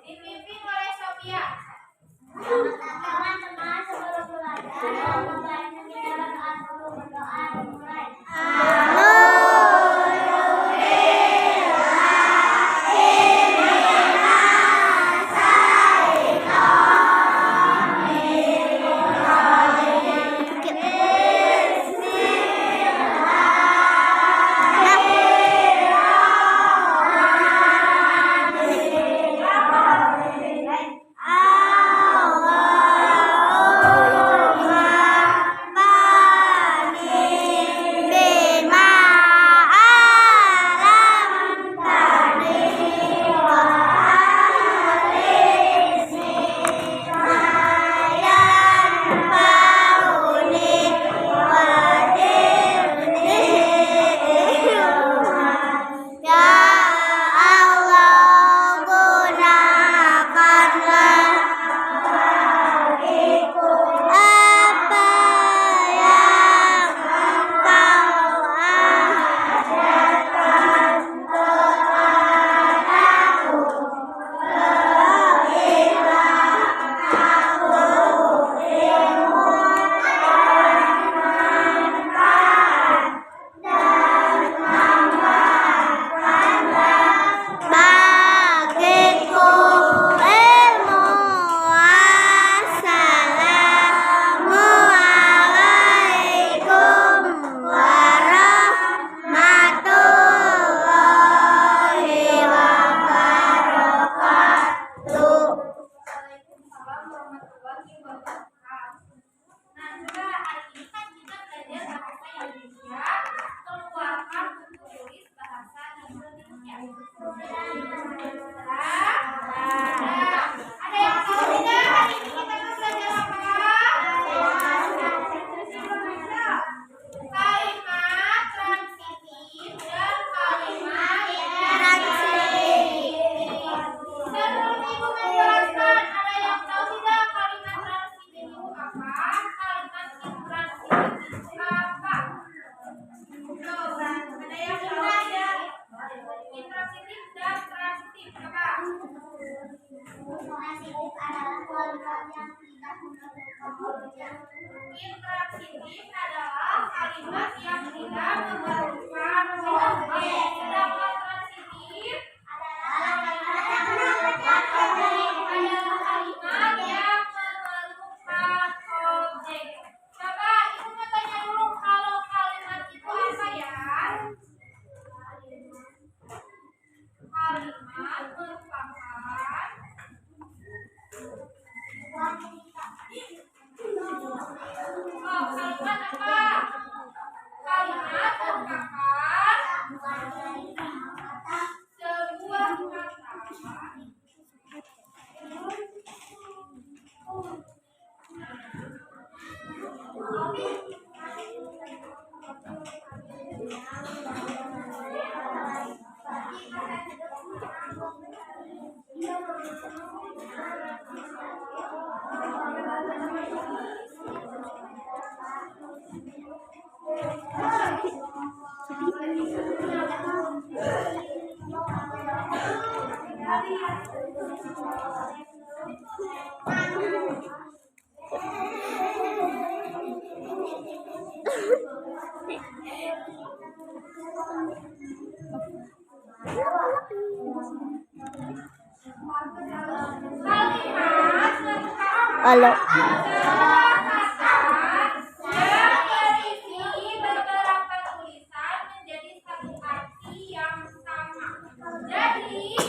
Dipimpin oleh Sophia. Intransitif adalah kalimat yang tidak memerlukan objek, sedangkan transitif adalah kalimat yang memerlukan objek. Coba ibu mau tanya dulu, kalau kalimat itu apa ya? Kalimat merupakan kalimat apa? Kalimat merupakan sebuah kata Halo. yang berisi beberapa tulisan menjadi satu arti yang sama. Jadi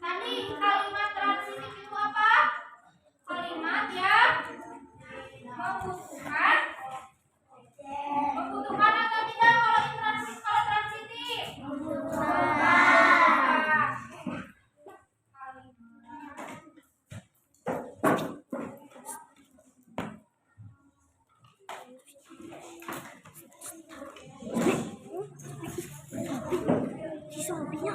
Tadi kalimat transitif itu apa? Kalimat yang membutuhkan atau tidak kalau transitif? Si Sophia.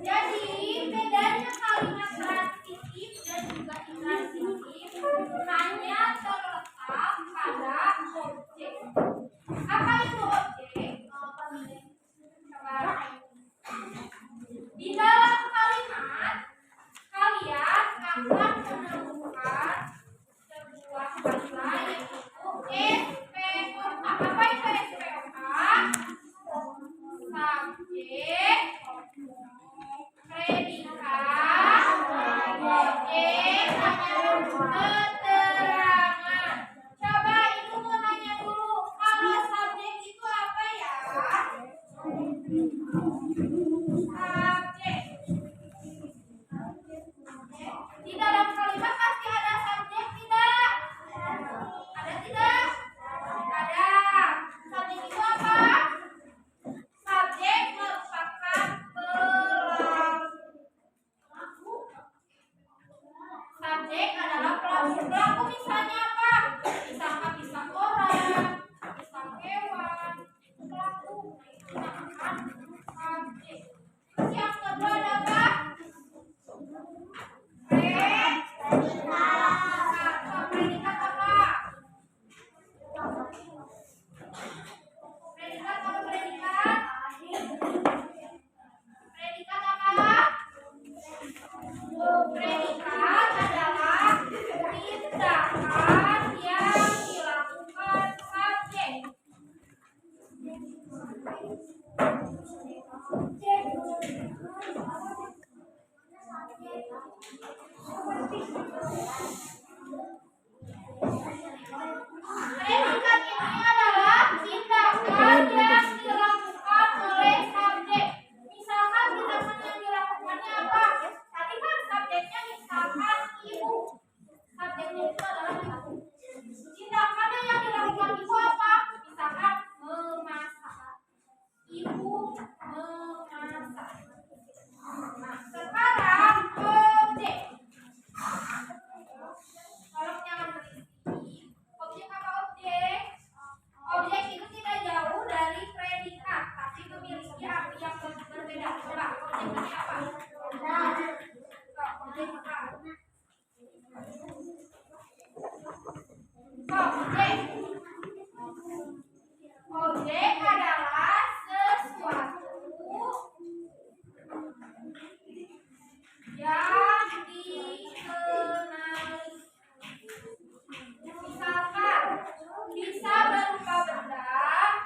Jadi bedanya kalimat transitif dan juga intransitif hanya terletak pada objek. Apa itu objek? Coba. Di dalam kalimat kalian akan menemukan sebuah kata yaitu SPOK. Apa itu SPOK? Subjek, predikat, objek, keterangan. Coba Ibu mau nanya dulu, kalau subjek itu apa ya? Subjek. Di dalam kalimat pasti ada subjek tidak? Ada tidak? Ada. Subjek itu apa? Subjek merupakan pelaku. Subjek adalah pelaku. Pelaku misalnya apa? Bisa orang, bisa hewan. Pelaku itu namanya subjek. Yang kedua ada apa? Predikat apa? Predikat apa predikat? Predikat apa? Predikat adalah tindakan yang dilakukan subjek. Predikat ini adalah tindakan yang dilakukan oleh subjek. Misalkan tindakan yang dilakukannya apa? Tadi kan subjeknya misalkan ibu. Subjeknya itu adalah ibu. Tindakannya yang dilakukan ibu apa? Misalkan memasak. Ibu memasak. Nah, sekarang objek. Tolong jangan berisik. Objek apa objek? Objek itu tidak jauh dari predikat, tapi memiliki arti yang berbeda. Coba, objek ini apa? Objek apa? Objek adalah sesuatu yang dikenali. Misalkan bisa berupa benda,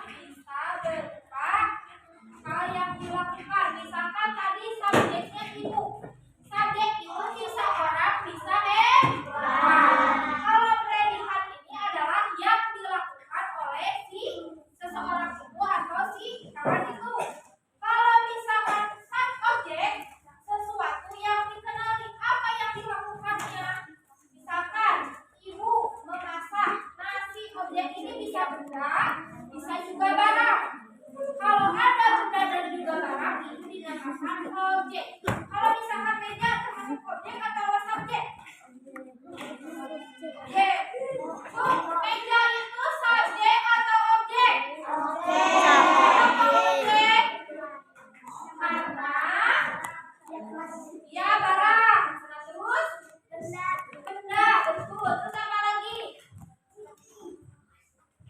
bisa berupa hal yang dilakukan. Misalkan tadi subjeknya ibu. Subjek itu bisa orang, bisa hewan. Kalau predikat ini adalah yang dilakukan oleh si seseorang itu atau si kawan itu. Kalau misalkan objek, sesuatu yang dikenali, apa yang dilakukannya? Misalkan ibu memasak nasi, objek ini bisa benda, bisa juga barang. Kalau ada benda dan juga barang, itu dinamakan objek. Kalau misalkan meja termasuk objek atau subjek? Objek. Meja itu subjek atau objek? Kenapa objek? Karena Ya, barang. Nah, terus benda, betul. Terus apa lagi?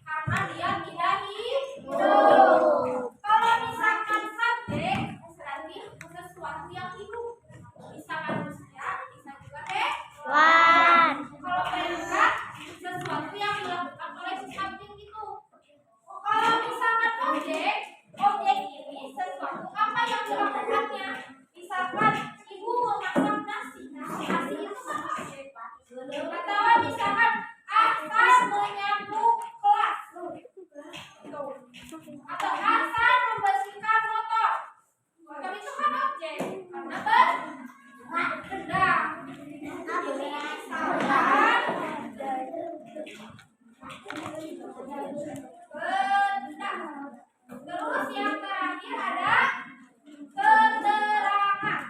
Karena dia tidak hidup. Kalau misalkan subjek, berarti sesuatu yang hidup. Bisa manusia, bisa juga hewan. Kalau predika, sesuatu yang dilakukan oleh si subjek itu. Kalau misalkan objek, objek ini sesuatu apa yang dilakukannya. Misalkan ibu memasak nasi, nasi itu kan objek. Atau misalkan Ahsan menyapu kelas, atau Ahsan membersihkan motor. Motor itu kan objek karena benda. Ini misalkan benda. Terus yang terakhir ada keterangan.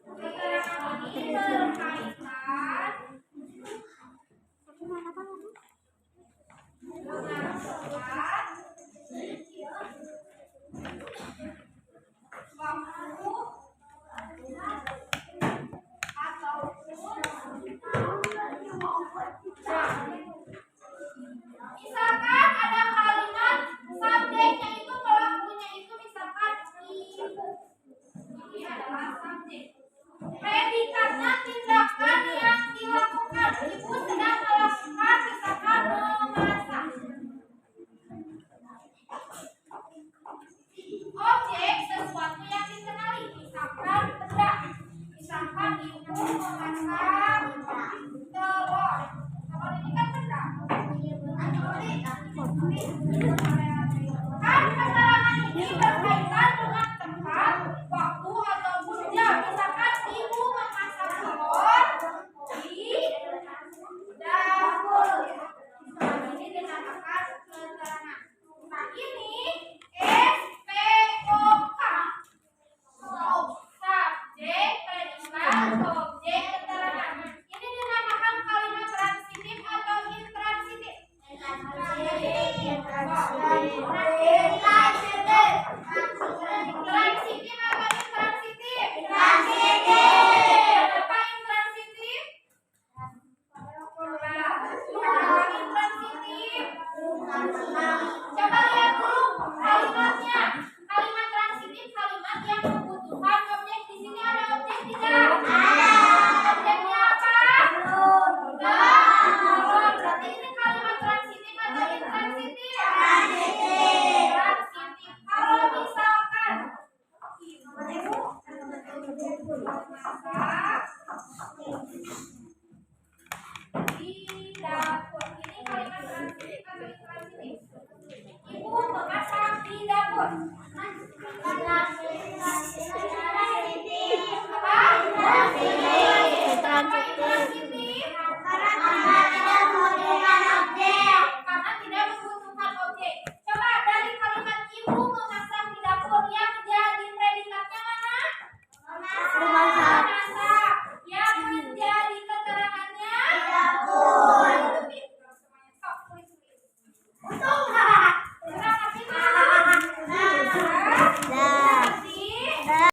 Keterangan ini berkaitan dengan surat, misalkan ada kalimat subjeknya itu pelakunya itu misalkan ibu. Ini adalah subjek. Predikatnya tindakan yang dilakukan. Ibu sedang melakukan misalkan memasak. Objek sesuatu yang dikenali, misalkan benda. Misalkan ibu memasak telur. Telur ini kan benda. Kan keterangan ini berkaitan dengan tempat, waktu ataupun jam. Misalkan ibu memasak telur di dapur. Ini dinamakan keterangan. Nah ini SPOK. Subjek, predikat, objek, keterangan. Ini dinamakan kalimat transitif atau intransitif. Transitif atau intransitif? Apa intransitif? Coba lihat dulu kalimatnya. Kalimat transitif kalimat yang membutuhkan objek. Di sini ada objek tidak? Objeknya apa? Berarti ini kalimat transitif atau intransitif? Transitif. Kalau misalkan ibu masak di dapur, ini kalimat transitif atau intransitif? Ibu memasak di dapur.